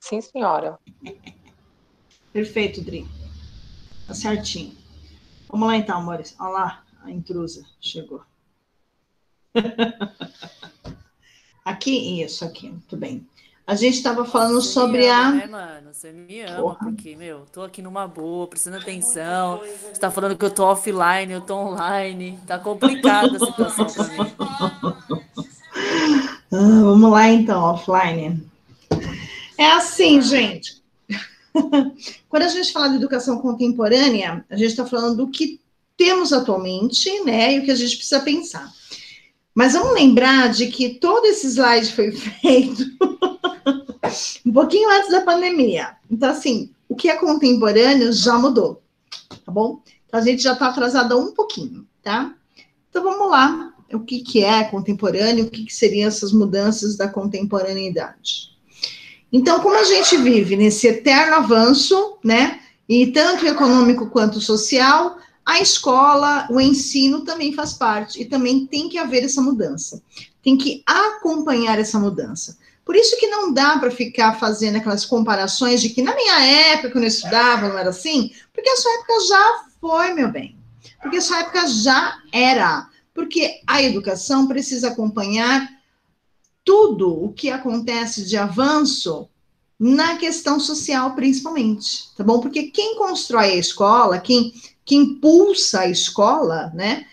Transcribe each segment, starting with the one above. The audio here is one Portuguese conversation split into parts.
Sim, senhora. Perfeito, Dri. Tá certinho. Vamos lá então, amores. Olha lá, a intrusa chegou. Aqui, isso, aqui, muito bem. A gente estava falando Você sobre me ama, a... né, mano? Você me ama, porque, meu, tô aqui numa boa, prestando atenção. Você tá falando que eu tô offline, eu tô online. Tá complicada a situação pra mim. Vamos lá então, offline. É assim, gente. Quando a gente fala de educação contemporânea, a gente está falando do que temos atualmente, né, e o que a gente precisa pensar. Mas vamos lembrar de que todo esse slide foi feito um pouquinho antes da pandemia. Então, assim, o que é contemporâneo já mudou, tá bom? Então, a gente já está atrasada um pouquinho, tá? Então, vamos lá. O que é contemporâneo, o que seriam essas mudanças da contemporaneidade? Então, como a gente vive nesse eterno avanço, né, e tanto econômico quanto social, a escola, o ensino também faz parte, e também tem que haver essa mudança, tem que acompanhar essa mudança. Por isso que não dá para ficar fazendo aquelas comparações de que na minha época, quando eu estudava, não era assim, porque a sua época já foi, meu bem, porque a sua época já era, porque a educação precisa acompanhar tudo o que acontece de avanço na questão social, principalmente, tá bom? Porque quem constrói a escola, quem impulsa a escola, né,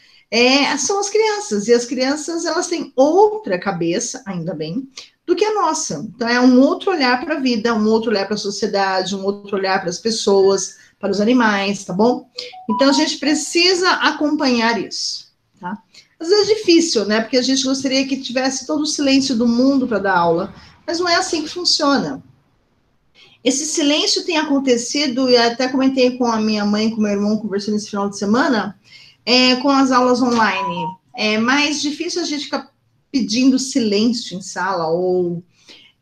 são as crianças, e as crianças, elas têm outra cabeça, ainda bem, do que a nossa. Então, é um outro olhar para a vida, um outro olhar para a sociedade, um outro olhar para as pessoas, para os animais, tá bom? Então, a gente precisa acompanhar isso, tá? Às vezes é difícil, né? Porque a gente gostaria que tivesse todo o silêncio do mundo para dar aula, mas não é assim que funciona. Esse silêncio tem acontecido, e até comentei com a minha mãe, com o meu irmão, conversando esse final de semana, com as aulas online. É mais difícil a gente ficar pedindo silêncio em sala, ou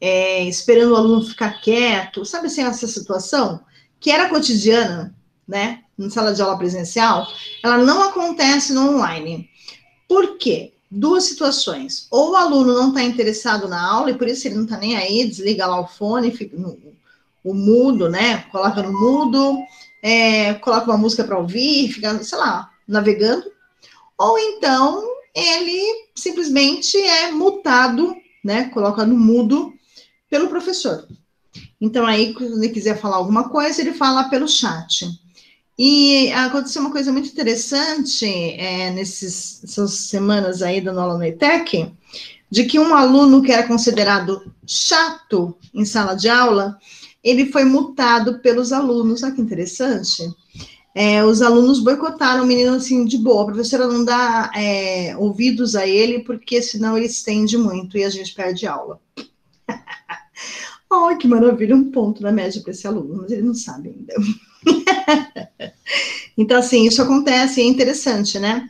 esperando o aluno ficar quieto, sabe assim, essa situação? Que era cotidiana, né? Na sala de aula presencial, ela não acontece no online. Por quê? Duas situações. Ou o aluno não está interessado na aula, e por isso ele não está nem aí, desliga lá o fone, fica o mudo, né? Coloca no mudo, coloca uma música para ouvir, fica, sei lá, navegando. Ou então ele simplesmente é mutado, né? Coloca no mudo pelo professor. Então aí, quando ele quiser falar alguma coisa, ele fala pelo chat. E aconteceu uma coisa muito interessante nessas semanas aí dando aula no ETEC, de que um aluno que era considerado chato em sala de aula, ele foi multado pelos alunos. Olha que interessante. Os alunos boicotaram o menino assim de boa, a professora não dá ouvidos a ele, porque senão ele estende muito e a gente perde aula. Ai, que maravilha, um ponto na média para esse aluno, mas ele não sabe ainda. Então, assim, isso acontece, é interessante, né?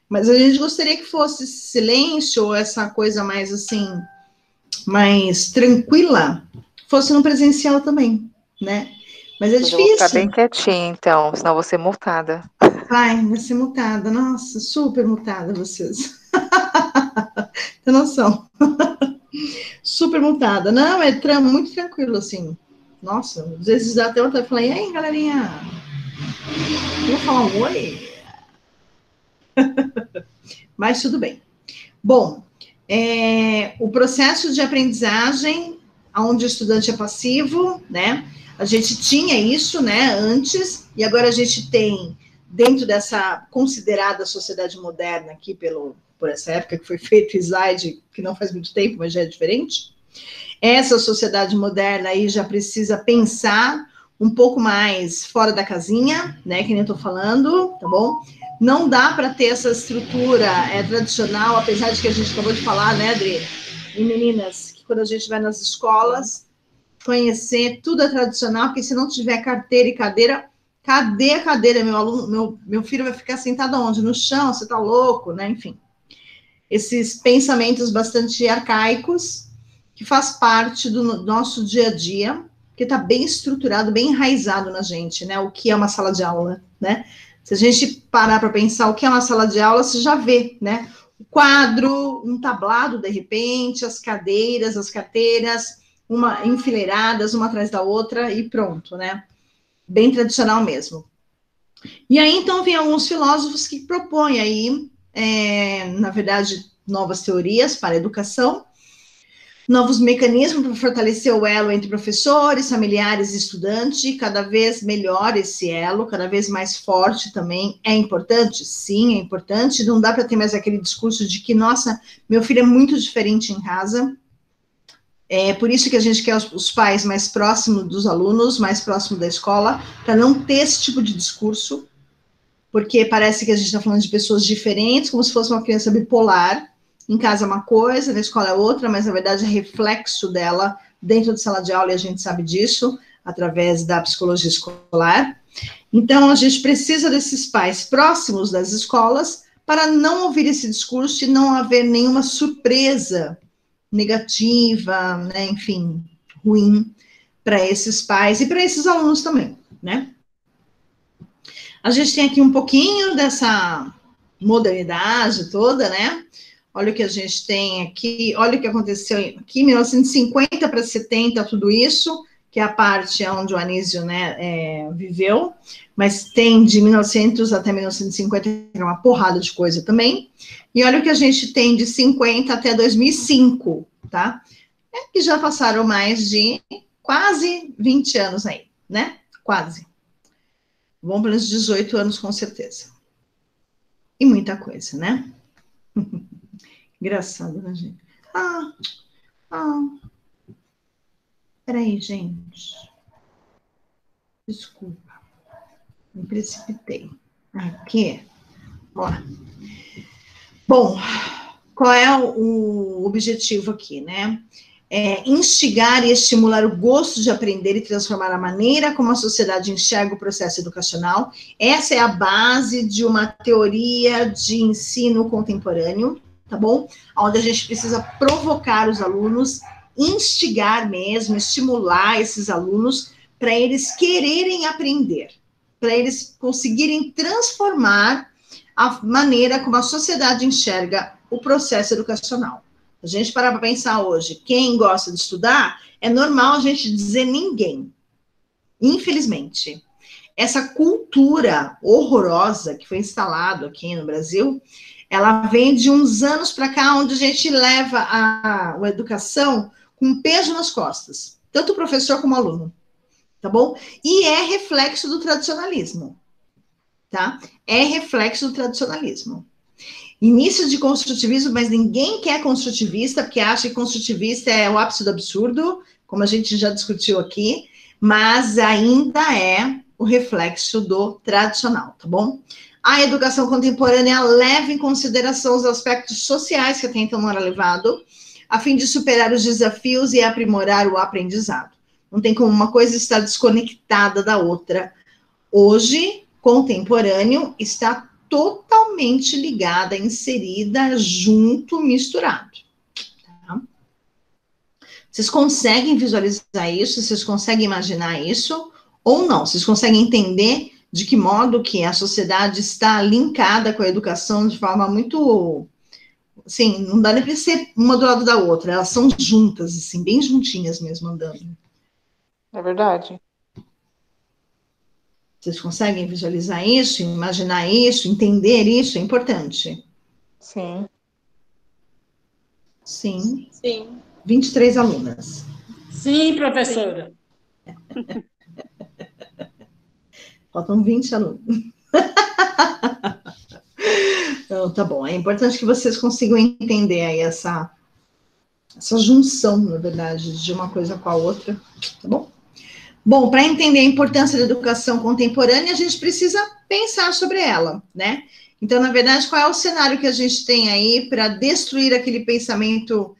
Mas a gente gostaria que fosse silêncio, ou essa coisa mais, assim, mais tranquila, fosse no presencial também, né? Mas é difícil. Eu vou ficar bem quietinha, então, senão vou ser multada. Vai ser multada. Nossa, super multada vocês. Tem noção. Super multada. Não, muito tranquilo, assim. Nossa, às vezes dá até outra e fala, e aí, galerinha? Vou falar um oi? Mas tudo bem. Bom, o processo de aprendizagem, onde o estudante é passivo, né? A gente tinha isso, né, antes, e agora a gente tem, dentro dessa considerada sociedade moderna aqui, por essa época que foi feito o slide, que não faz muito tempo, mas já é diferente, essa sociedade moderna aí já precisa pensar um pouco mais fora da casinha, né, que nem eu tô falando, tá bom? Não dá para ter essa estrutura tradicional, apesar de que a gente acabou de falar, né, Adri? E meninas, que quando a gente vai nas escolas, conhecer tudo é tradicional, porque se não tiver carteira e cadeira, cadê a cadeira? Meu filho vai ficar sentado onde? No chão, você tá louco, né? Enfim. Esses pensamentos bastante arcaicos, que faz parte do nosso dia a dia, que está bem estruturado, bem enraizado na gente, né? O que é uma sala de aula, né? Se a gente parar para pensar o que é uma sala de aula, você já vê, né? O quadro, um tablado, de repente, as cadeiras, as carteiras, uma enfileiradas, uma atrás da outra, e pronto, né? Bem tradicional mesmo. E aí, então, vem alguns filósofos que propõem aí, na verdade, novas teorias para a educação, novos mecanismos para fortalecer o elo entre professores, familiares e estudantes, cada vez melhor esse elo, cada vez mais forte também. É importante? Sim, é importante. Não dá para ter mais aquele discurso de que, nossa, meu filho é muito diferente em casa. É por isso que a gente quer os pais mais próximos dos alunos, mais próximos da escola, para não ter esse tipo de discurso, porque parece que a gente está falando de pessoas diferentes, como se fosse uma criança bipolar. Em casa é uma coisa, na escola é outra, mas na verdade é reflexo dela dentro de sala de aula, e a gente sabe disso, através da psicologia escolar. Então, a gente precisa desses pais próximos das escolas para não ouvir esse discurso e não haver nenhuma surpresa negativa, né, enfim, ruim para esses pais e para esses alunos também, né? A gente tem aqui um pouquinho dessa modernidade toda, né? Olha o que a gente tem aqui, olha o que aconteceu aqui, 1950 para 70, tudo isso, que é a parte onde o Anísio, né, viveu, mas tem de 1900 até 1950, que é uma porrada de coisa também, e olha o que a gente tem de 50 até 2005, tá? Que já passaram mais de quase 20 anos aí, né? Quase. Vão pelos 18 anos, com certeza. E muita coisa, né? Engraçado, né, gente? Peraí, gente. Desculpa. Me precipitei. Aqui. Ó. Bom, qual é o objetivo aqui, né? Instigar e estimular o gosto de aprender e transformar a maneira como a sociedade enxerga o processo educacional. Essa é a base de uma teoria de ensino contemporâneo, tá bom? Onde a gente precisa provocar os alunos, instigar mesmo, estimular esses alunos para eles quererem aprender, para eles conseguirem transformar a maneira como a sociedade enxerga o processo educacional. A gente parar para pensar hoje, quem gosta de estudar, é normal a gente dizer ninguém. Infelizmente. Essa cultura horrorosa que foi instalada aqui no Brasil, ela vem de uns anos para cá, onde a gente leva a educação com peso nas costas, tanto o professor como o aluno, tá bom? E é reflexo do tradicionalismo, tá? É reflexo do tradicionalismo. Início de construtivismo, mas ninguém quer construtivista, porque acha que construtivista é o ápice do absurdo, como a gente já discutiu aqui, mas ainda é o reflexo do tradicional, tá bom? A educação contemporânea leva em consideração os aspectos sociais que até então não era levado, a fim de superar os desafios e aprimorar o aprendizado. Não tem como uma coisa estar desconectada da outra. Hoje, contemporâneo está totalmente ligada, inserida, junto, misturado. Tá? Vocês conseguem visualizar isso? Vocês conseguem imaginar isso? Ou não? Vocês conseguem entender de que modo que a sociedade está linkada com a educação de forma muito... Assim, não dá nem para ser uma do lado da outra. Elas são juntas, assim, bem juntinhas mesmo, andando. É verdade. Vocês conseguem visualizar isso, imaginar isso, entender isso? É importante. Sim. Sim. Sim. 23 alunas. Sim, professora. Faltam 20 alunos. Então, tá bom. É importante que vocês consigam entender aí essa junção, na verdade, de uma coisa com a outra, tá bom? Bom, para entender a importância da educação contemporânea, a gente precisa pensar sobre ela, né? Então, na verdade, qual é o cenário que a gente tem aí para destruir aquele pensamento,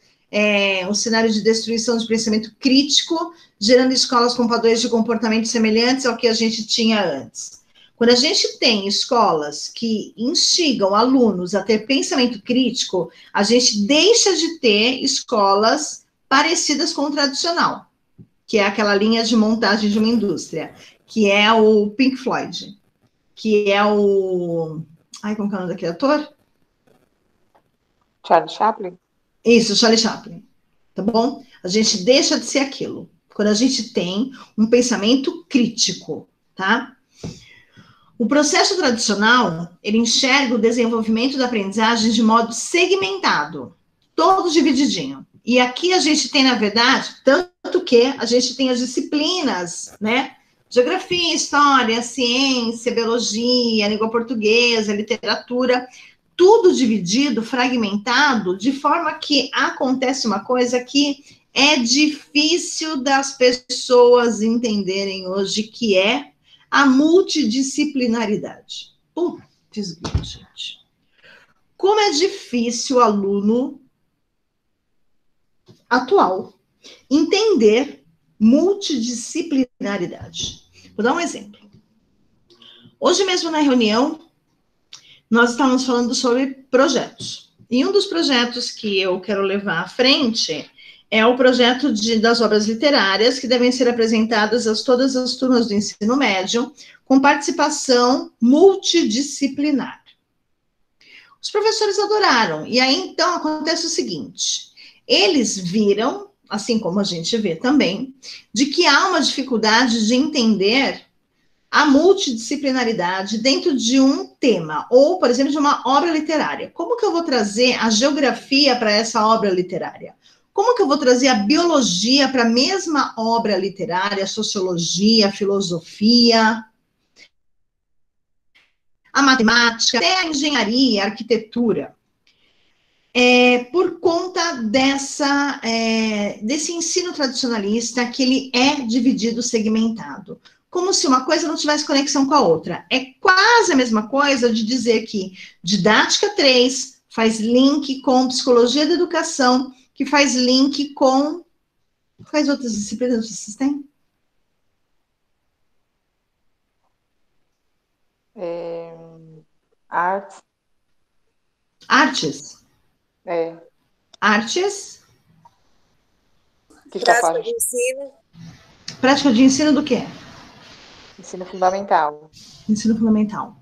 o cenário de destruição de pensamento crítico, gerando escolas com padrões de comportamento semelhantes ao que a gente tinha antes? Quando a gente tem escolas que instigam alunos a ter pensamento crítico, a gente deixa de ter escolas parecidas com o tradicional, que é aquela linha de montagem de uma indústria, que é o Pink Floyd, que é o... Ai, como é o nome daquele ator? Charlie Chaplin? Isso, Charlie Chaplin. tá bom? A gente deixa de ser aquilo, quando a gente tem um pensamento crítico, tá? O processo tradicional, ele enxerga o desenvolvimento da aprendizagem de modo segmentado, todo divididinho. E aqui a gente tem, na verdade, tanto que a gente tem as disciplinas, né? Geografia, história, ciência, biologia, língua portuguesa, literatura, tudo dividido, fragmentado, de forma que acontece uma coisa que é difícil das pessoas entenderem hoje, que é a multidisciplinaridade. Putz, gente. Como é difícil o aluno atual entender multidisciplinaridade. Vou dar um exemplo. Hoje mesmo na reunião, nós estávamos falando sobre projetos. E um dos projetos que eu quero levar à frente é o projeto das obras literárias, que devem ser apresentadas a todas as turmas do ensino médio, com participação multidisciplinar. Os professores adoraram. E aí, então, acontece o seguinte. Eles viram, assim como a gente vê também, de que há uma dificuldade de entender a multidisciplinaridade dentro de um tema, ou, por exemplo, de uma obra literária. Como que eu vou trazer a geografia para essa obra literária? Como que eu vou trazer a biologia para a mesma obra literária, a sociologia, a filosofia, a matemática, até a engenharia, a arquitetura? Por conta desse ensino tradicionalista, que ele é dividido, segmentado. Como se uma coisa não tivesse conexão com a outra. É quase a mesma coisa de dizer que didática 3 faz link com psicologia da educação, que faz link com... Quais outras disciplinas vocês têm? Artes. Artes. Artes. Que Prática de ensino. Prática de ensino do quê? Ensino fundamental. Ensino fundamental.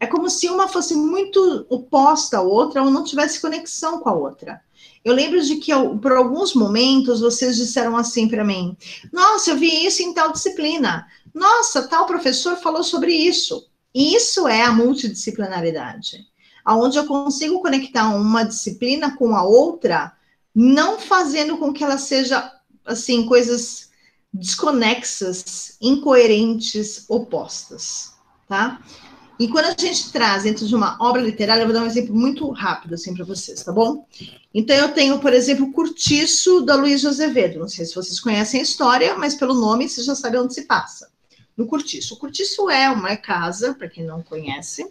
É como se uma fosse muito oposta à outra ou não tivesse conexão com a outra. Eu lembro de que, por alguns momentos, vocês disseram assim para mim: nossa, eu vi isso em tal disciplina. Nossa, tal professor falou sobre isso. Isso é a multidisciplinaridade. Onde eu consigo conectar uma disciplina com a outra, não fazendo com que ela seja, assim, coisas desconexas, incoerentes, opostas, tá? E quando a gente traz dentro de uma obra literária, eu vou dar um exemplo muito rápido, assim, para vocês, tá bom? Então, eu tenho, por exemplo, o Curtiço, da Luiz de Azevedo. Não sei se vocês conhecem a história, mas pelo nome vocês já sabem onde se passa. No Curtiço. O Curtiço é uma casa, para quem não conhece,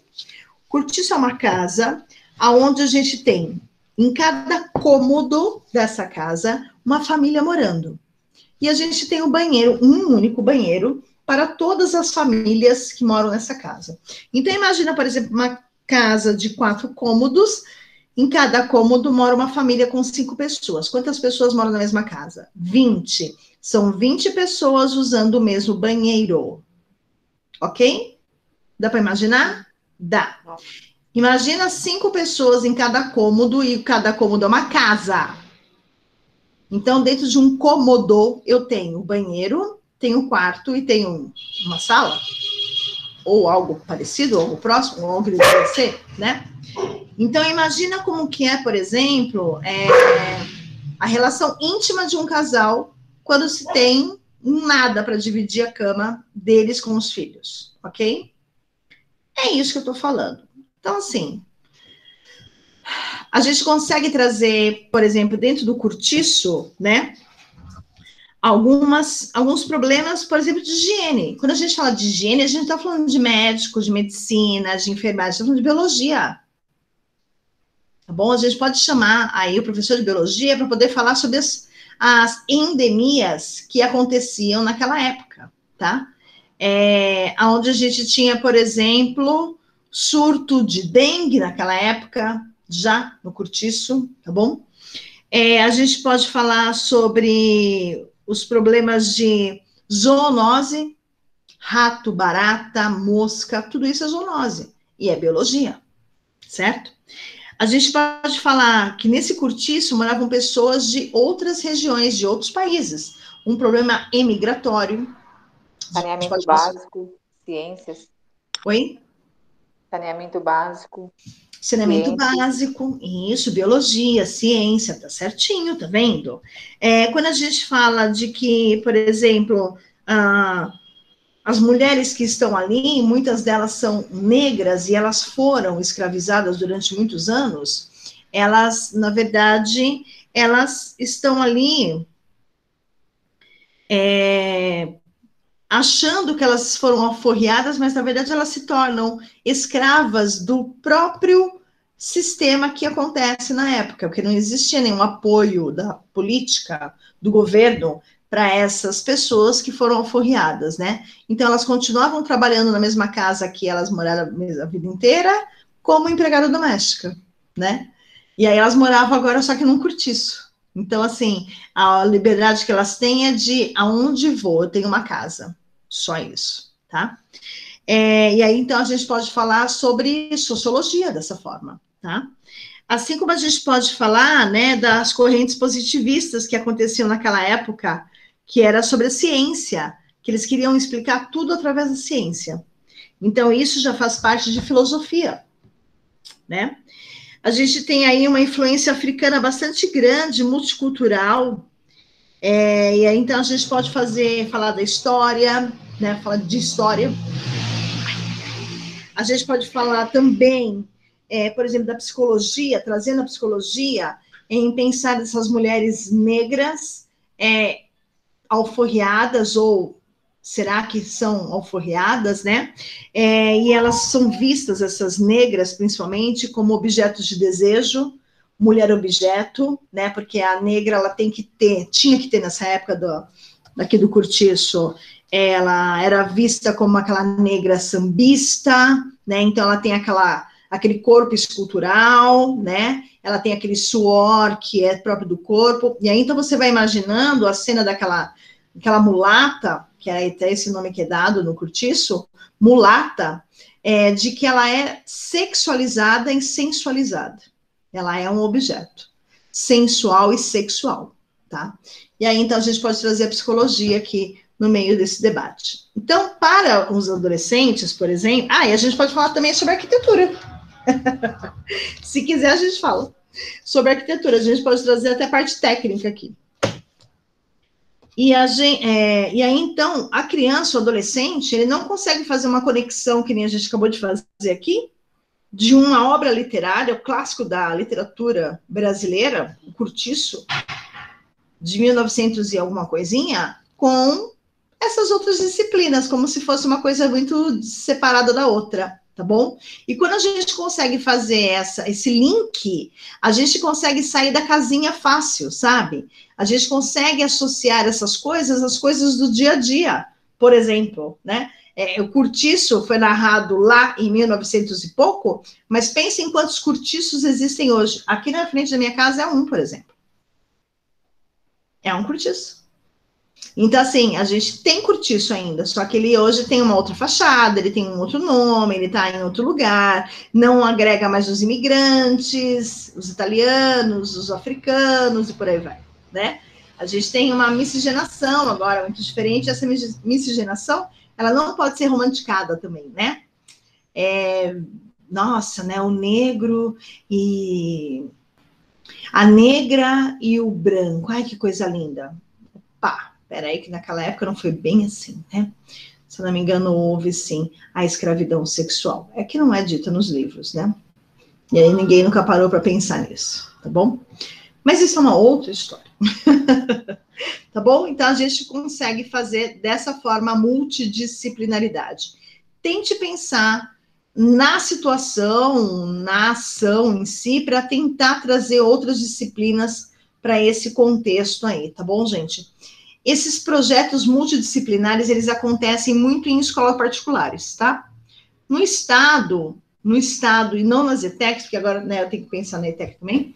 Curtiço é uma casa onde a gente tem, em cada cômodo dessa casa, uma família morando. E a gente tem um banheiro, um único banheiro, para todas as famílias que moram nessa casa. Então, imagina, por exemplo, uma casa de 4 cômodos, em cada cômodo mora uma família com 5 pessoas. Quantas pessoas moram na mesma casa? 20. São 20 pessoas usando o mesmo banheiro. Ok? Dá para imaginar? Dá. Imagina 5 pessoas em cada cômodo, e cada cômodo é uma casa. Então, dentro de um cômodo, eu tenho banheiro, tenho um quarto e tenho uma sala, ou algo parecido, ou algo próximo, ou algo que deve ser, né? Então, imagina como que é, por exemplo, a relação íntima de um casal quando se tem nada para dividir a cama deles com os filhos, ok? É isso que eu estou falando. Então, assim, a gente consegue trazer, por exemplo, dentro do Curtiço, né, alguns problemas, por exemplo, de higiene. Quando a gente fala de higiene, a gente está falando de médico, de medicina, de enfermagem, está falando de biologia. Tá bom? A gente pode chamar aí o professor de biologia para poder falar sobre as endemias que aconteciam naquela época, tá? Onde a gente tinha, por exemplo, surto de dengue naquela época, já no Curtiço, tá bom? A gente pode falar sobre os problemas de zoonose, rato, barata, mosca, tudo isso é zoonose, e é biologia, certo? A gente pode falar que nesse cortiço moravam pessoas de outras regiões, de outros países. Um problema emigratório. Saneamento básico, ciências. Oi? Saneamento básico. Saneamento ciências. básico, isso, biologia, ciência, tá certinho, tá vendo? Quando a gente fala de que, por exemplo, as mulheres que estão ali, muitas delas são negras e elas foram escravizadas durante muitos anos, elas, na verdade, elas estão ali achando que elas foram alforriadas, mas, na verdade, elas se tornam escravas do próprio sistema que acontece na época, porque não existia nenhum apoio da política, do governo, para essas pessoas que foram alforriadas, né? Então, elas continuavam trabalhando na mesma casa que elas moraram a vida inteira, como empregada doméstica, né? E aí elas moravam agora só que num cortiço. Então, assim, a liberdade que elas têm é de aonde vou, eu tenho uma casa. Só isso, tá? E aí, então, a gente pode falar sobre sociologia dessa forma, tá? Assim como a gente pode falar, né, das correntes positivistas que aconteciam naquela época, que era sobre a ciência, que eles queriam explicar tudo através da ciência. Então, isso já faz parte de filosofia, né? A gente tem aí uma influência africana bastante grande, multicultural, e aí, então, a gente pode falar da história, né, falar de história. A gente pode falar também, por exemplo, da psicologia, trazendo a psicologia em pensar nessas mulheres negras alforriadas, ou será que são alforriadas, né? E elas são vistas, essas negras, principalmente, como objetos de desejo, mulher objeto, né? Porque a negra, ela tinha que ter nessa época daqui do cortiço, ela era vista como aquela negra sambista, né? Então ela tem aquele corpo escultural, né? Ela tem aquele suor que é próprio do corpo, e aí então você vai imaginando a cena daquela mulata, que é até esse nome que é dado no cortiço, mulata, de que ela é sexualizada e sensualizada. Ela é um objeto sensual e sexual, tá? E aí, então, a gente pode trazer a psicologia aqui no meio desse debate. Então, para os adolescentes, por exemplo... e a gente pode falar também sobre arquitetura. Se quiser, a gente fala sobre arquitetura. A gente pode trazer até a parte técnica aqui. E aí, então, a criança, o adolescente, ele não consegue fazer uma conexão, que nem a gente acabou de fazer aqui, de uma obra literária, o clássico da literatura brasileira, o Cortiço, de 1900 e alguma coisinha, com essas outras disciplinas, como se fosse uma coisa muito separada da outra, tá bom? E quando a gente consegue fazer esse link, a gente consegue sair da casinha fácil, sabe? A gente consegue associar essas coisas às coisas do dia a dia, por exemplo, né? O Cortiço foi narrado lá em 1900 e pouco, mas pense em quantos cortiços existem hoje. Aqui na frente da minha casa é um, por exemplo. É um cortiço. Então, assim, a gente tem cortiço ainda, só que ele hoje tem uma outra fachada, ele tem um outro nome, ele está em outro lugar, não agrega mais os imigrantes, os italianos, os africanos e por aí vai, né? A gente tem uma miscigenação agora muito diferente, essa miscigenação, ela não pode ser romanticada também, né? Nossa, né, o negro e... a negra e o branco, ai, que coisa linda. Pá, peraí, que naquela época não foi bem assim, né? Se não me engano, houve, sim, a escravidão sexual. É que não é dita nos livros, né? E aí ninguém nunca parou para pensar nisso, tá bom? Mas isso é uma outra história. Tá bom? Então, a gente consegue fazer dessa forma a multidisciplinaridade. Tente pensar na situação, na ação em si, para tentar trazer outras disciplinas para esse contexto aí, tá bom, gente? Esses projetos multidisciplinares, eles acontecem muito em escolas particulares, tá? No estado, e não nas ETECs, porque agora, né, eu tenho que pensar na ETEC também,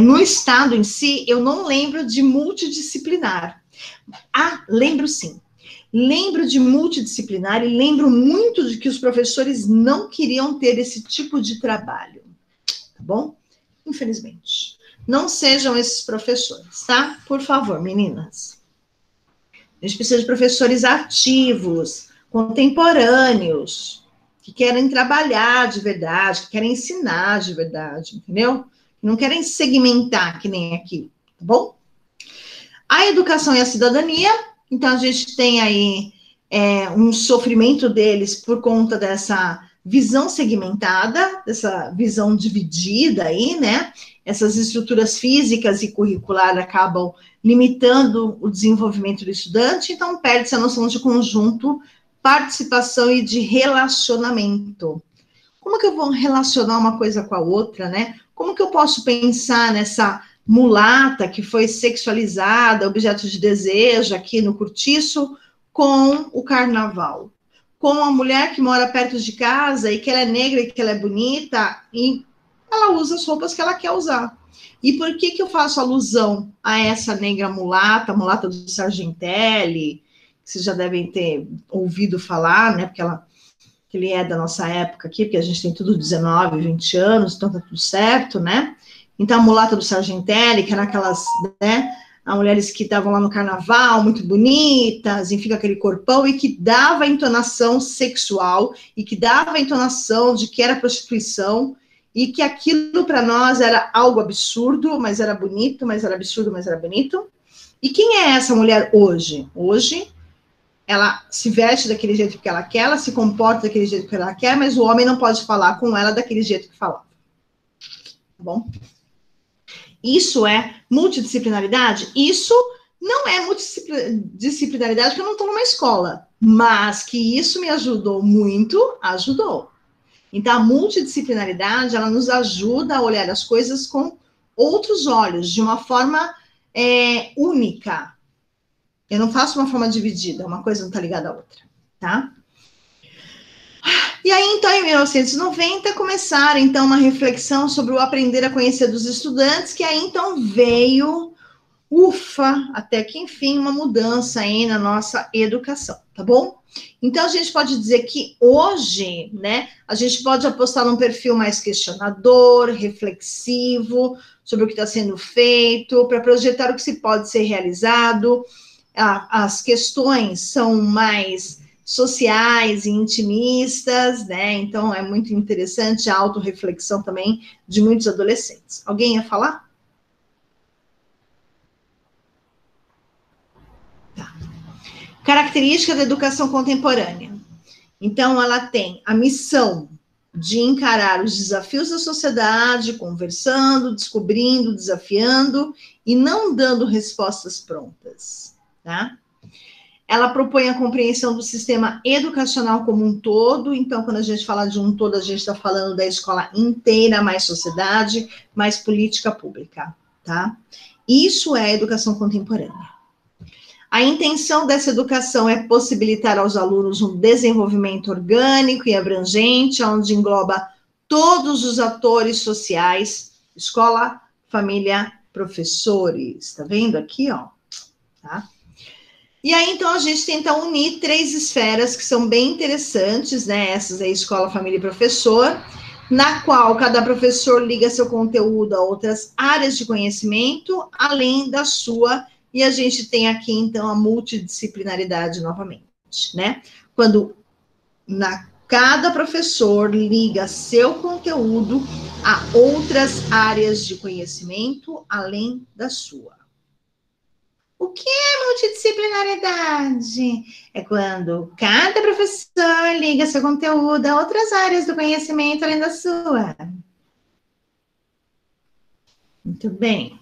no estado em si, eu não lembro de multidisciplinar. Lembro sim. Lembro de multidisciplinar e lembro muito de que os professores não queriam ter esse tipo de trabalho, tá bom? Infelizmente. Não sejam esses professores, tá? Por favor, meninas. A gente precisa de professores ativos, contemporâneos, que querem trabalhar de verdade, que querem ensinar de verdade, entendeu? Não querem segmentar, que nem aqui, tá bom? A educação e a cidadania, então a gente tem aí um sofrimento deles por conta dessa visão segmentada, dessa visão dividida aí, né? Essas estruturas físicas e curriculares acabam limitando o desenvolvimento do estudante, então perde-se a noção de conjunto, participação e de relacionamento. Como que eu vou relacionar uma coisa com a outra, né? Como que eu posso pensar nessa mulata que foi sexualizada, objeto de desejo aqui no Cortiço, com o carnaval? Com a mulher que mora perto de casa e que ela é negra e que ela é bonita e ela usa as roupas que ela quer usar. E por que eu faço alusão a essa negra mulata, mulata do Sargentelli, que vocês já devem ter ouvido falar, né? Porque ele é da nossa época aqui, porque a gente tem tudo 19, 20 anos, então tá tudo certo, né? Então a mulata do Sargentelli, que era aquelas, né? As mulheres que estavam lá no carnaval, muito bonitas, enfim, aquele corpão, e que dava entonação sexual, e que dava entonação de que era prostituição, e que aquilo para nós era algo absurdo, mas era bonito, mas era absurdo, mas era bonito. E quem é essa mulher hoje? Hoje, ela se veste daquele jeito que ela quer, ela se comporta daquele jeito que ela quer, mas o homem não pode falar com ela daquele jeito que falava. Tá bom? Isso é multidisciplinaridade? Isso não é multidisciplinaridade, porque eu não estou numa escola, mas que isso me ajudou muito, ajudou. Então, a multidisciplinaridade, ela nos ajuda a olhar as coisas com outros olhos, de uma forma única. Eu não faço uma forma dividida, uma coisa não está ligada à outra, tá? E aí, então, em 1990, começaram, então, uma reflexão sobre o aprender a conhecer dos estudantes, que aí, então, veio, até que, enfim, uma mudança aí na nossa educação, tá bom? Então, a gente pode dizer que hoje, né, a gente pode apostar num perfil mais questionador, reflexivo, sobre o que está sendo feito, para projetar o que se pode ser realizado. As questões são mais sociais e intimistas, né? Então, é muito interessante a autorreflexão também de muitos adolescentes. Alguém ia falar? Tá. Característica da educação contemporânea. Então, ela tem a missão de encarar os desafios da sociedade, conversando, descobrindo, desafiando e não dando respostas prontas, tá? Ela propõe a compreensão do sistema educacional como um todo. Então, quando a gente fala de um todo, a gente está falando da escola inteira, mais sociedade, mais política pública, tá? Isso é a educação contemporânea. A intenção dessa educação é possibilitar aos alunos um desenvolvimento orgânico e abrangente, onde engloba todos os atores sociais, escola, família, professores. Tá vendo aqui, ó? Tá? E aí, então, a gente tenta unir 3 esferas que são bem interessantes, né? Essas aí, escola, família e professor, na qual cada professor liga seu conteúdo a outras áreas de conhecimento, além da sua, e a gente tem aqui, então, a multidisciplinaridade novamente, né? Quando cada professor liga seu conteúdo a outras áreas de conhecimento, além da sua. O que é multidisciplinaridade? É quando cada professor liga seu conteúdo a outras áreas do conhecimento além da sua. Muito bem.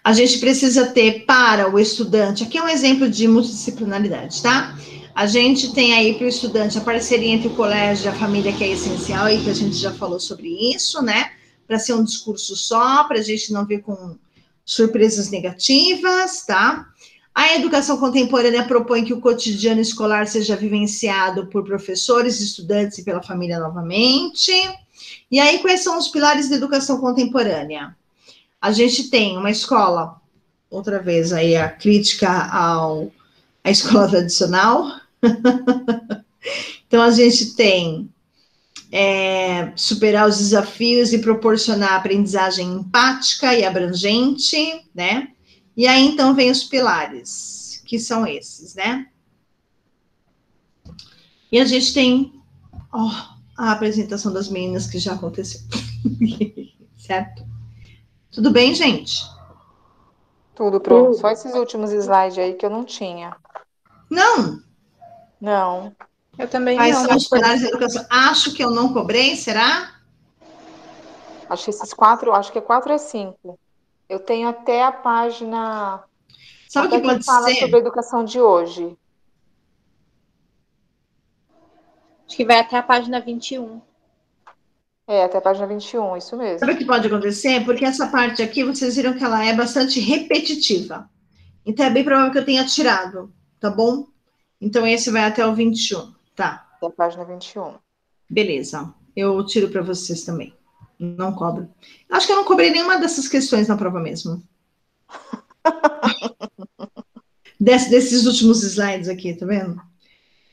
A gente precisa ter para o estudante, aqui é um exemplo de multidisciplinaridade, tá? A gente tem aí para o estudante a parceria entre o colégio e a família, que é essencial, e que a gente já falou sobre isso, né? Para ser um discurso só, para a gente não vir com surpresas negativas, tá? A educação contemporânea propõe que o cotidiano escolar seja vivenciado por professores, estudantes e pela família novamente. E aí, quais são os pilares da educação contemporânea? A gente tem uma escola, outra vez aí a crítica à escola tradicional. Então, a gente tem superar os desafios e proporcionar aprendizagem empática e abrangente, né? E aí, então, vem os pilares, que são esses, né? E a gente tem a apresentação das meninas que já aconteceu. Certo? Tudo bem, gente? Tudo pronto. Só esses últimos slides aí que eu não tinha. Não. Não. Eu também Quais não. são os pilares da educação? Acho que eu não cobrei, será? Acho que esses 4, acho que é 4 a 5. Eu tenho até a página, Sabe o até que que pode fala ser? sobre a educação de hoje. Acho que vai até a página 21. Até a página 21, isso mesmo. Sabe o que pode acontecer? Porque essa parte aqui, vocês viram que ela é bastante repetitiva. Então, é bem provável que eu tenha tirado, tá bom? Então, esse vai até o 21, tá? Até a página 21. Beleza. Eu tiro para vocês também. Não cobro. Acho que eu não cobrei nenhuma dessas questões na prova mesmo. Desses últimos slides aqui, tá vendo?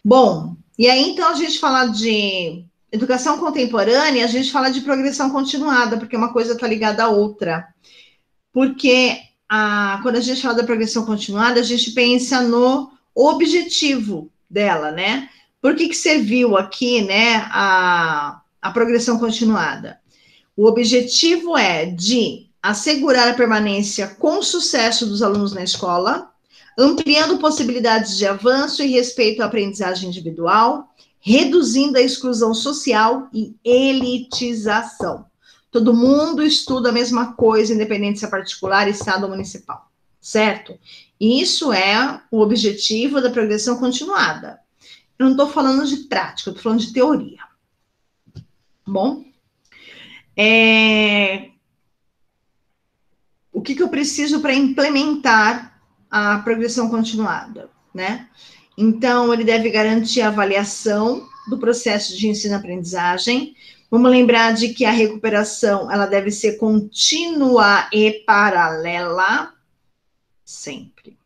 Bom, e aí, então, a gente fala de educação contemporânea, a gente fala de progressão continuada, porque uma coisa está ligada à outra. Porque quando a gente fala da progressão continuada, a gente pensa no objetivo dela, né? Por que serviu aqui, né, a progressão continuada? O objetivo é de assegurar a permanência com sucesso dos alunos na escola, ampliando possibilidades de avanço e respeito à aprendizagem individual, reduzindo a exclusão social e elitização. Todo mundo estuda a mesma coisa, independente se é particular, estado ou municipal, certo? Isso é o objetivo da progressão continuada. Eu não estou falando de prática, eu estou falando de teoria. Bom? O que eu preciso para implementar a progressão continuada, né? Então, ele deve garantir a avaliação do processo de ensino-aprendizagem. Vamos lembrar de que a recuperação, ela deve ser contínua e paralela, sempre.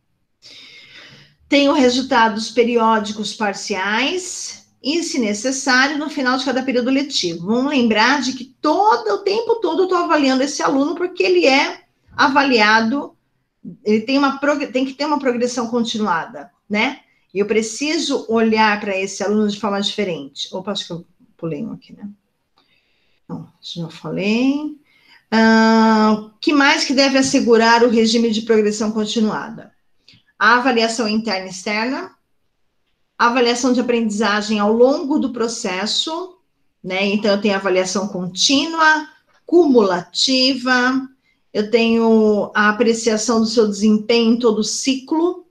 Tem os resultados periódicos parciais e, se necessário, no final de cada período letivo. Vamos lembrar de que o tempo todo eu estou avaliando esse aluno, porque ele é avaliado, ele tem que ter uma progressão continuada, né? E eu preciso olhar para esse aluno de forma diferente. Opa, acho que eu pulei um aqui, né? Não, já falei. O que mais que deve assegurar o regime de progressão continuada? A avaliação interna e externa, a avaliação de aprendizagem ao longo do processo, né? Então, eu tenho a avaliação contínua, cumulativa, eu tenho a apreciação do seu desempenho em todo o ciclo,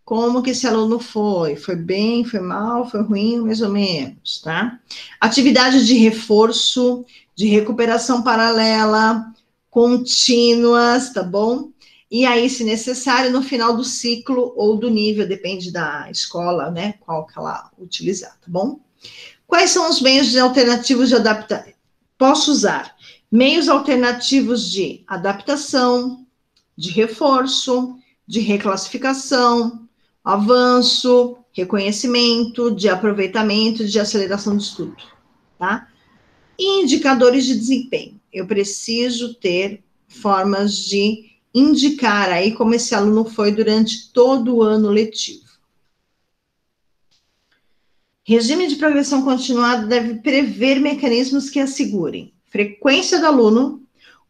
como que esse aluno foi bem, foi mal, foi ruim, mais ou menos, tá? Atividade de reforço, de recuperação paralela, contínuas, tá bom? E aí, se necessário, no final do ciclo ou do nível, depende da escola, né, qual que ela utilizar, tá bom? Quais são os meios alternativos de adaptação? Posso usar meios alternativos de adaptação, de reforço, de reclassificação, avanço, reconhecimento, de aproveitamento, de aceleração do estudo, tá? E indicadores de desempenho. Eu preciso ter formas de indicar aí como esse aluno foi durante todo o ano letivo. Regime de progressão continuada deve prever mecanismos que assegurem frequência do aluno,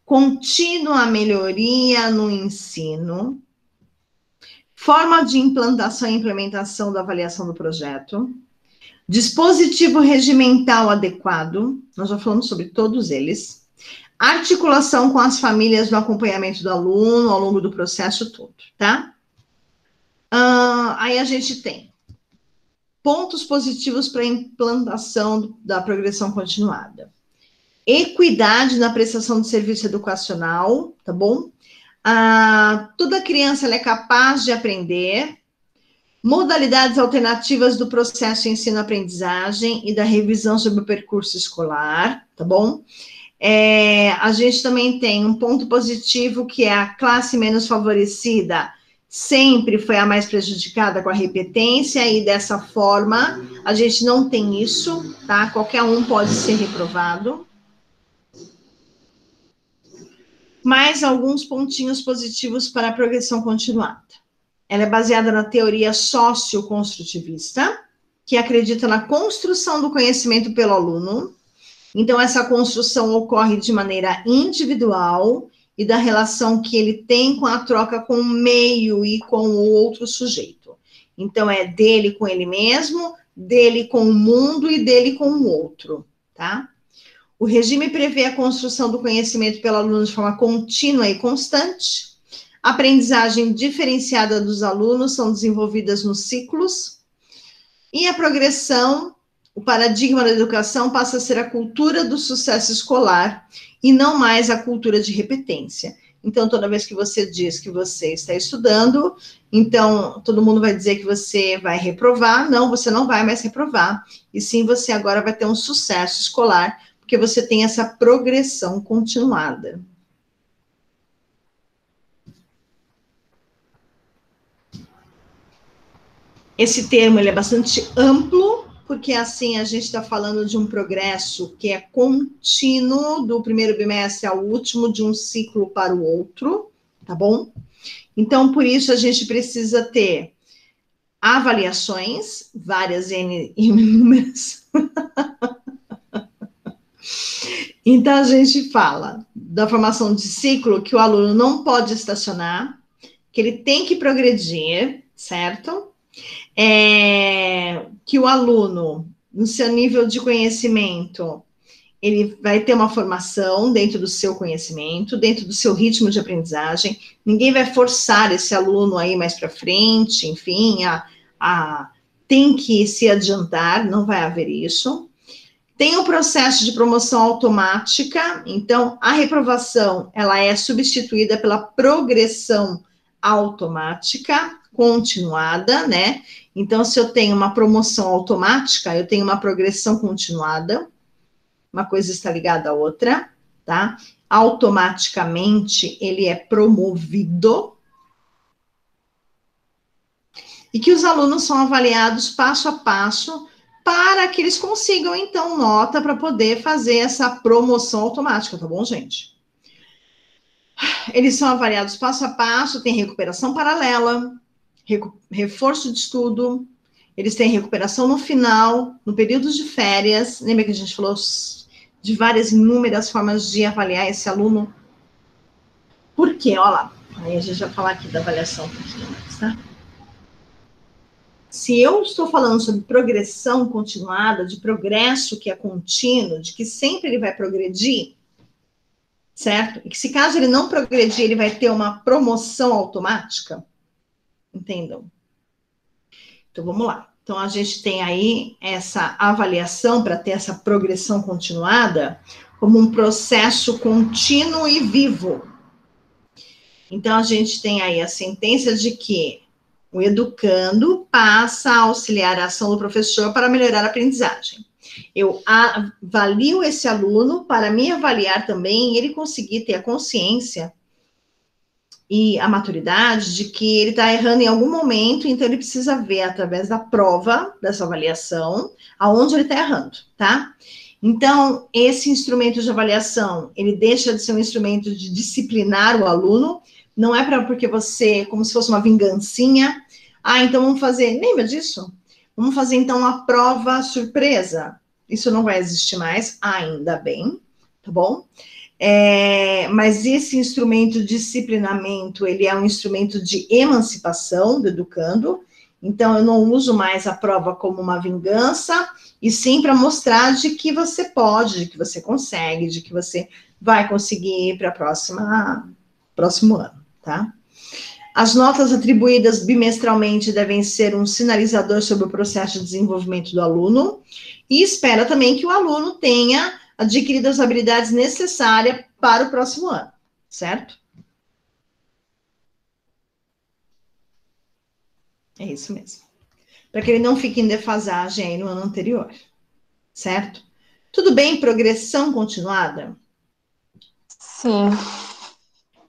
contínua melhoria no ensino, forma de implantação e implementação da avaliação do projeto, dispositivo regimental adequado, nós já falamos sobre todos eles, articulação com as famílias no acompanhamento do aluno ao longo do processo todo, tá? Aí a gente tem pontos positivos para a implantação da progressão continuada. Equidade na prestação de serviço educacional, tá bom? Toda criança ela é capaz de aprender. Modalidades alternativas do processo de ensino-aprendizagem e da revisão sobre o percurso escolar, tá bom? A gente também tem um ponto positivo, que é a classe menos favorecida sempre foi a mais prejudicada com a repetência, e dessa forma, a gente não tem isso, tá? Qualquer um pode ser reprovado. Mais alguns pontinhos positivos para a progressão continuada. Ela é baseada na teoria socioconstrutivista, que acredita na construção do conhecimento pelo aluno. Então, essa construção ocorre de maneira individual e da relação que ele tem com a troca com o meio e com o outro sujeito. Então, é dele com ele mesmo, dele com o mundo e dele com o outro, tá? O regime prevê a construção do conhecimento pelo aluno de forma contínua e constante. A aprendizagem diferenciada dos alunos são desenvolvidas nos ciclos. E a progressão, o paradigma da educação passa a ser a cultura do sucesso escolar e não mais a cultura de repetência. Então, toda vez que você diz que você está estudando, então todo mundo vai dizer que você vai reprovar. Não, você não vai mais reprovar. E sim, você agora vai ter um sucesso escolar, porque você tem essa progressão continuada. Esse termo ele é bastante amplo, porque assim a gente está falando de um progresso que é contínuo, do primeiro bimestre ao último, de um ciclo para o outro, tá bom? Então, por isso, a gente precisa ter avaliações, várias N inúmeras. Então, a gente fala da formação de ciclo, que o aluno não pode estacionar, que ele tem que progredir, certo? Que o aluno, no seu nível de conhecimento, ele vai ter uma formação dentro do seu conhecimento, dentro do seu ritmo de aprendizagem. Ninguém vai forçar esse aluno a ir mais para frente, enfim, tem que se adiantar, não vai haver isso. Tem o processo de promoção automática, então a reprovação, ela é substituída pela progressão automática, continuada, né? Então, se eu tenho uma promoção automática, eu tenho uma progressão continuada, uma coisa está ligada à outra, tá? Automaticamente, ele é promovido. E que os alunos são avaliados passo a passo, para que eles consigam, então, nota para poder fazer essa promoção automática, tá bom, gente? Eles são avaliados passo a passo, tem recuperação paralela, reforço de estudo, eles têm recuperação no final, no período de férias. Lembra que a gente falou de várias, inúmeras formas de avaliar esse aluno? Por quê? Olha lá, aí a gente vai falar aqui da avaliação um pouquinho mais, tá? Se eu estou falando sobre progressão continuada, de progresso que é contínuo, de que sempre ele vai progredir, certo? E que se caso ele não progredir, ele vai ter uma promoção automática, entendam? Então, vamos lá. Então, a gente tem aí essa avaliação para ter essa progressão continuada como um processo contínuo e vivo. Então, a gente tem aí a sentença de que o educando passa a auxiliar a ação do professor para melhorar a aprendizagem. Eu avalio esse aluno para me avaliar também e ele conseguir ter a consciência e a maturidade de que ele está errando em algum momento, então ele precisa ver através da prova, dessa avaliação, aonde ele está errando, tá? Então, esse instrumento de avaliação, ele deixa de ser um instrumento de disciplinar o aluno, não é porque você, como se fosse uma vingancinha, então vamos fazer, lembra disso? Vamos fazer então uma prova surpresa. Isso não vai existir mais, ainda bem, tá bom? Mas esse instrumento de disciplinamento, ele é um instrumento de emancipação do educando, então eu não uso mais a prova como uma vingança, e sim para mostrar de que você pode, de que você consegue, de que você vai conseguir ir para próximo ano, tá? As notas atribuídas bimestralmente devem ser um sinalizador sobre o processo de desenvolvimento do aluno, e espera também que o aluno tenha adquirido as habilidades necessárias para o próximo ano, certo? É isso mesmo. Para que ele não fique em defasagem aí no ano anterior, certo? Tudo bem, progressão continuada? Sim.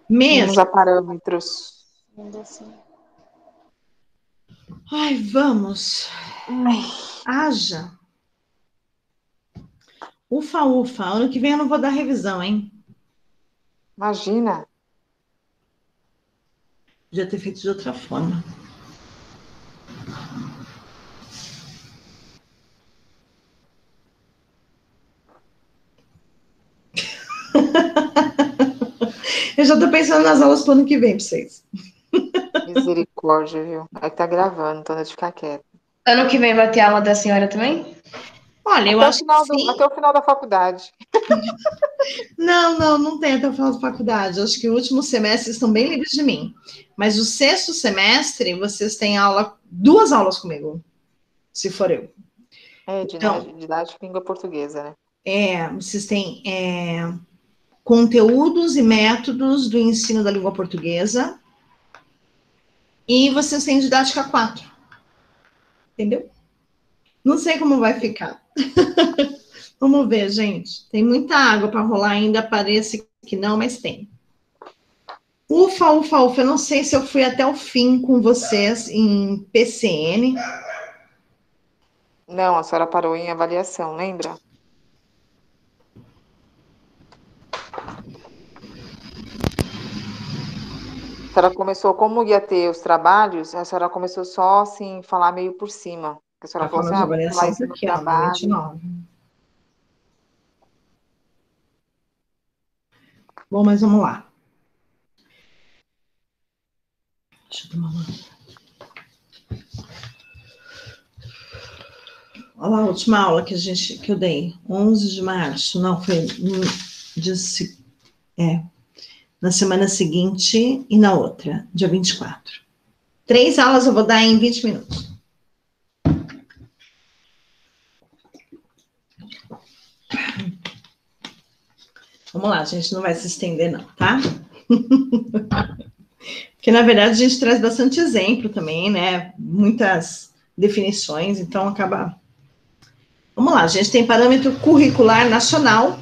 Mesmo. Vamos a parâmetros. Ainda assim. Ai, vamos. Ai, Haja. Ufa, ufa. Ano que vem eu não vou dar revisão, hein? imagina. Podia ter feito de outra forma. Eu já tô pensando nas aulas pro ano que vem pra vocês. Misericórdia, viu? Aí tá gravando, então de ficar quieto. Ano que vem vai ter aula da senhora também? Olha, eu Até o acho que final sim. até o final da faculdade. Não tem até o final da faculdade. Eu acho que o último semestre estão bem livres de mim. Mas o sexto semestre, vocês têm aula, 2 aulas comigo, se for eu. É, Então, didática língua portuguesa, né? vocês têm conteúdos e métodos do ensino da língua portuguesa e vocês têm didática 4. Entendeu? Não sei como vai ficar. Vamos ver, gente. Tem muita água para rolar ainda, parece que não, mas tem. Ufa, ufa, ufa. Eu não sei se eu fui até o fim com vocês em PCN. Não, a senhora parou em avaliação, lembra? A senhora começou, como ia ter os trabalhos, a senhora começou só assim, falar meio por cima. A senhora A falou forma assim, de vou falar avaliação isso está no aqui, ó, no trabalho. 29. Bom, mas vamos lá. Deixa eu tomar uma. Olha lá a última aula que eu dei, 11 de março. Não, foi na semana seguinte e na outra, dia 24. 3 aulas eu vou dar em 20 minutos. Vamos lá, a gente não vai se estender, não, tá? Porque, na verdade, a gente traz bastante exemplo também, né? Muitas definições, então acaba. Vamos lá, a gente tem parâmetro curricular nacional.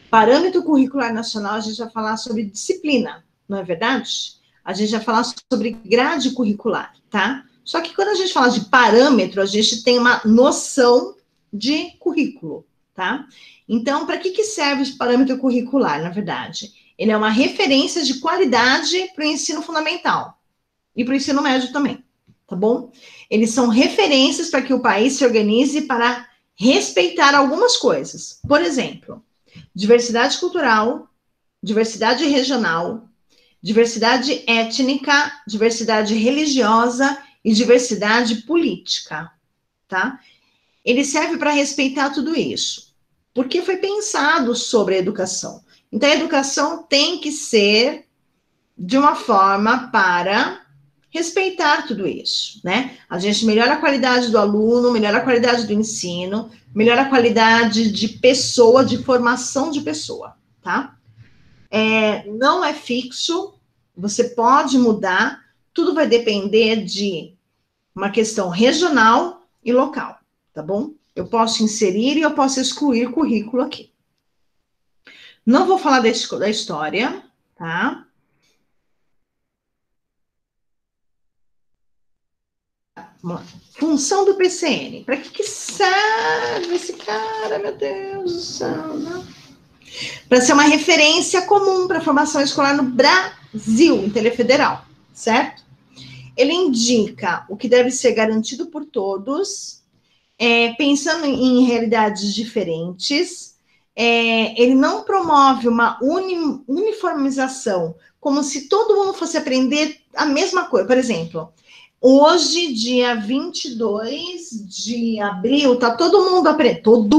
Parâmetro curricular nacional, a gente vai falar sobre disciplina, não é verdade? A gente vai falar sobre grade curricular, tá? Só que quando a gente fala de parâmetro, a gente tem uma noção de currículo, tá? Então, para que serve esse parâmetro curricular, na verdade? Ele é uma referência de qualidade para o ensino fundamental e para o ensino médio também, tá bom? Eles são referências para que o país se organize para respeitar algumas coisas. Por exemplo, diversidade cultural, diversidade regional, diversidade étnica, diversidade religiosa e diversidade política, tá? Ele serve para respeitar tudo isso, porque foi pensado sobre a educação. Então, a educação tem que ser de uma forma para respeitar tudo isso, né? A gente melhora a qualidade do aluno, melhora a qualidade do ensino, melhora a qualidade de pessoa, de formação de pessoa, tá? Não é fixo, você pode mudar, tudo vai depender de uma questão regional e local, tá bom? Eu posso inserir e eu posso excluir currículo aqui. Não vou falar da história, tá? Função do PCN. Para que serve esse cara, meu Deus do céu, né? Para ser uma referência comum para a formação escolar no Brasil, em telefederal, certo? Ele indica o que deve ser garantido por todos, pensando em realidades diferentes. Ele não promove uma uniformização, como se todo mundo fosse aprender a mesma coisa. Por exemplo, hoje, dia 22 de abril, tá todo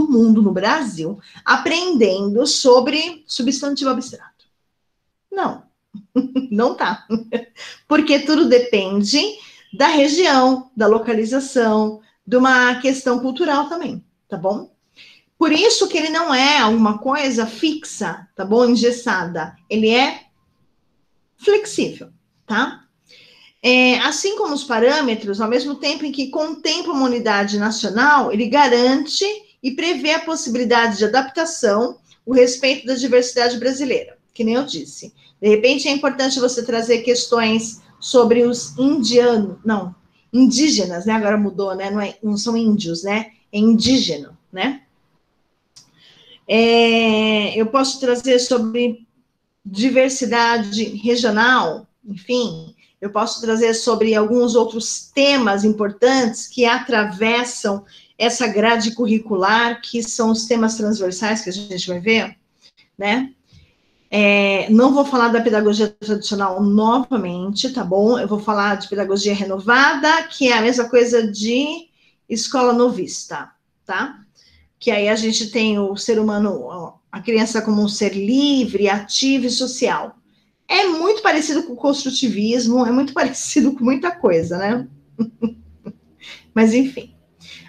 mundo no Brasil aprendendo sobre substantivo abstrato. Não, não tá. Porque tudo depende da região, da localização, de uma questão cultural também, tá bom? Por isso que ele não é alguma coisa fixa, tá bom? Engessada. Ele é flexível, tá? Assim como os parâmetros, ao mesmo tempo em que contempla uma unidade nacional, ele garante e prevê a possibilidade de adaptação, o respeito da diversidade brasileira, que nem eu disse. De repente, é importante você trazer questões sobre os indianos, não, indígenas, né? Agora mudou, né? Não são índios, né? É indígena, né? Eu posso trazer sobre diversidade regional, enfim, eu posso trazer sobre alguns outros temas importantes que atravessam essa grade curricular, que são os temas transversais que a gente vai ver, né? Não vou falar da pedagogia tradicional novamente, tá bom? Eu vou falar de pedagogia renovada, que é a mesma coisa de escola novista, tá? Que aí a gente tem o ser humano, a criança como um ser livre, ativo e social. É muito parecido com o construtivismo, é muito parecido com muita coisa, né? Mas, enfim.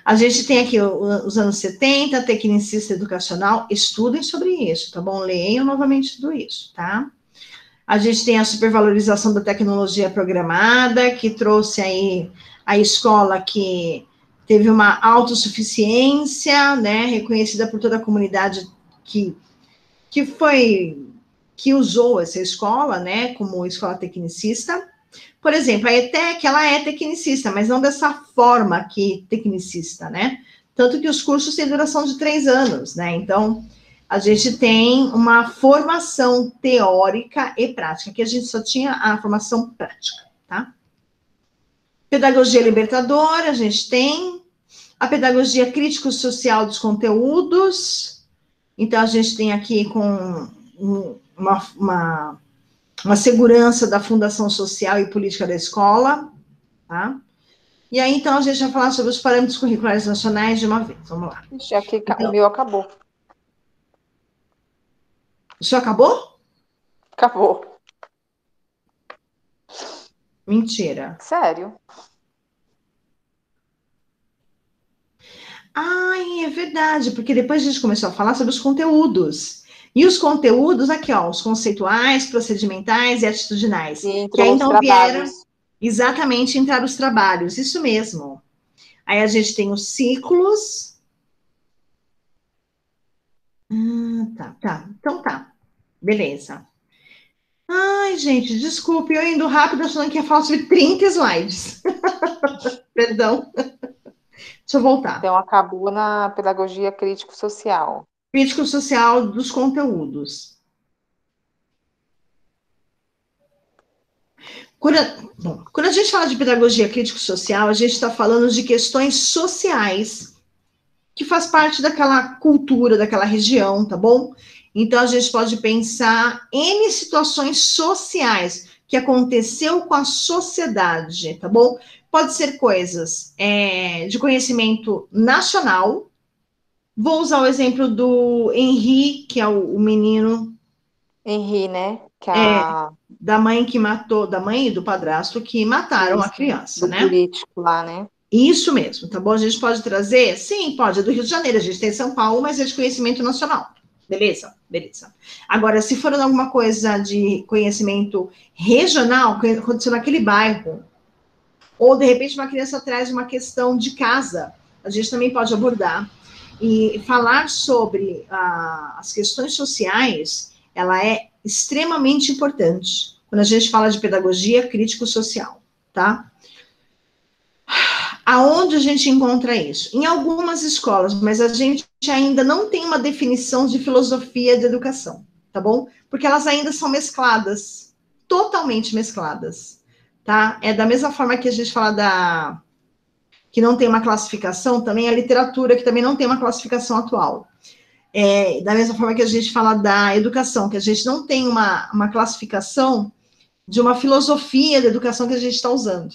A gente tem aqui os anos 70, tecnicista educacional, estudem sobre isso, tá bom? Leiam novamente tudo isso, tá? A gente tem a supervalorização da tecnologia programada, que trouxe aí a escola que teve uma autossuficiência, né, reconhecida por toda a comunidade que usou essa escola, né, como escola tecnicista. Por exemplo, a ETEC, ela é tecnicista, mas não dessa forma que tecnicista, né? Tanto que os cursos têm duração de 3 anos, né? Então, a gente tem uma formação teórica e prática, que a gente só tinha a formação prática, tá? Pedagogia libertadora, a gente tem a pedagogia crítico-social dos conteúdos. Então, a gente tem aqui com uma segurança da fundação social e política da escola, tá? E aí, então, a gente vai falar sobre os parâmetros curriculares nacionais de uma vez. Vamos lá. Já que o meu acabou. O seu acabou? Acabou. Mentira. Sério? Ai, é verdade, porque depois a gente começou a falar sobre os conteúdos. E os conteúdos, aqui, ó, os conceituais, procedimentais e atitudinais. E Que aí, entrou os então, vieram trabalhos. exatamente entrar os trabalhos, isso mesmo. Aí a gente tem os ciclos. Tá. Então tá. Beleza. Ai, gente, desculpe, eu indo rápido, achando que ia falar sobre 30 slides. Perdão. Deixa eu voltar. Então, acabou na pedagogia crítico-social. Crítico social dos conteúdos. Quando a gente fala de pedagogia crítico-social, a gente está falando de questões sociais que faz parte daquela cultura, daquela região, tá bom? Então, a gente pode pensar em situações sociais que aconteceu com a sociedade, tá bom? Pode ser coisas de conhecimento nacional. Vou usar o exemplo do Henri, que é o menino... Henri, né? Que da mãe que matou, da mãe e do padrasto que mataram a criança, do né? político lá, né? Isso mesmo, tá bom? A gente pode trazer? Sim, pode, é do Rio de Janeiro, a gente tem São Paulo, mas é de conhecimento nacional. Beleza? Agora, se for alguma coisa de conhecimento regional, que aconteceu naquele bairro, ou de repente uma criança traz uma questão de casa, a gente também pode abordar. E falar sobre as questões sociais, ela é extremamente importante quando a gente fala de pedagogia crítico-social, tá? Aonde a gente encontra isso? Em algumas escolas, mas a gente ainda não tem uma definição de filosofia de educação, tá bom? Porque elas ainda são mescladas, totalmente mescladas, tá? É da mesma forma que a gente fala que não tem uma classificação, também a literatura, que também não tem uma classificação atual. Da mesma forma que a gente fala da educação, que a gente não tem uma classificação de uma filosofia da educação que a gente está usando.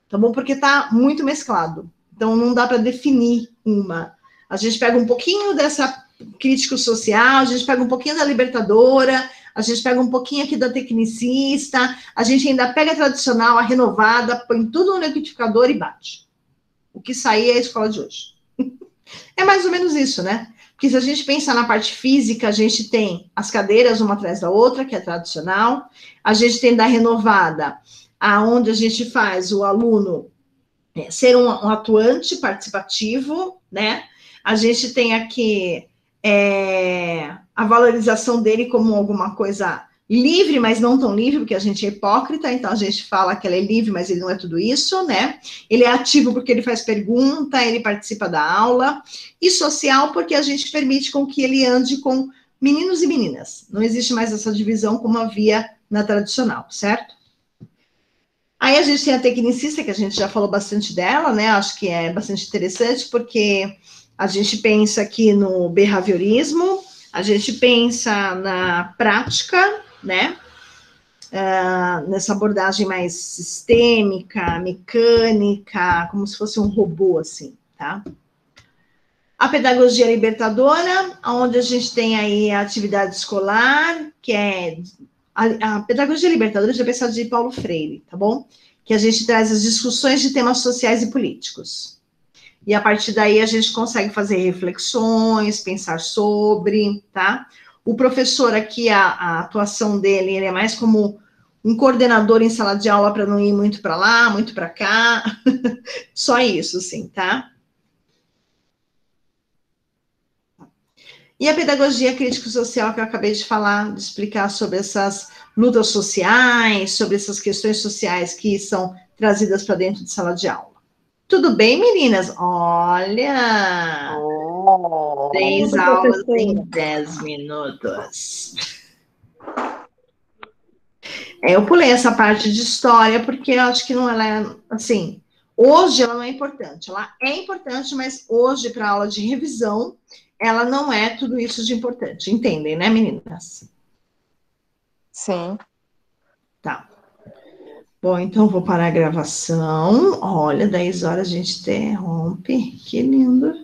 Tá bom? Porque está muito mesclado. Então, não dá para definir uma. A gente pega um pouquinho dessa crítico-social, a gente pega um pouquinho da libertadora, a gente pega um pouquinho aqui da tecnicista, a gente ainda pega a tradicional, a renovada, põe tudo no liquidificador e bate. O que sair é a escola de hoje. É mais ou menos isso, né? Porque se a gente pensar na parte física, a gente tem as cadeiras uma atrás da outra, que é tradicional, a gente tem da renovada, aonde a gente faz o aluno ser um atuante participativo, né? A gente tem aqui a valorização dele como alguma coisa livre, mas não tão livre, porque a gente é hipócrita, então a gente fala que ela é livre, mas ele não é tudo isso, né? Ele é ativo porque ele faz pergunta, ele participa da aula, e social porque a gente permite com que ele ande com meninos e meninas. Não existe mais essa divisão como havia na tradicional, certo? Aí a gente tem a tecnicista, que a gente já falou bastante dela, né? Acho que é bastante interessante, porque a gente pensa aqui no behaviorismo, a gente pensa na prática, né? Nessa abordagem mais sistêmica, mecânica, como se fosse um robô, assim, tá? A pedagogia libertadora, onde a gente tem aí a atividade escolar, que é a pedagogia libertadora já pensada de Paulo Freire, tá bom? Que a gente traz as discussões de temas sociais e políticos. E a partir daí a gente consegue fazer reflexões, pensar sobre, tá? O professor aqui, a atuação dele, ele é mais como um coordenador em sala de aula para não ir muito para lá, muito para cá. Só isso, sim, tá? E a pedagogia crítico-social que eu acabei de falar, de explicar sobre essas lutas sociais, sobre essas questões sociais que são trazidas para dentro de sala de aula. Tudo bem, meninas? Olha! 3 aulas em 10 minutos. Eu pulei essa parte de história, porque eu acho que não ela é, assim, hoje ela não é importante. Ela é importante, mas hoje, para aula de revisão, ela não é tudo isso de importante. Entendem, né, meninas? Sim. Tá. Bom, então vou parar a gravação. Olha, 10 horas a gente interrompe. Que lindo.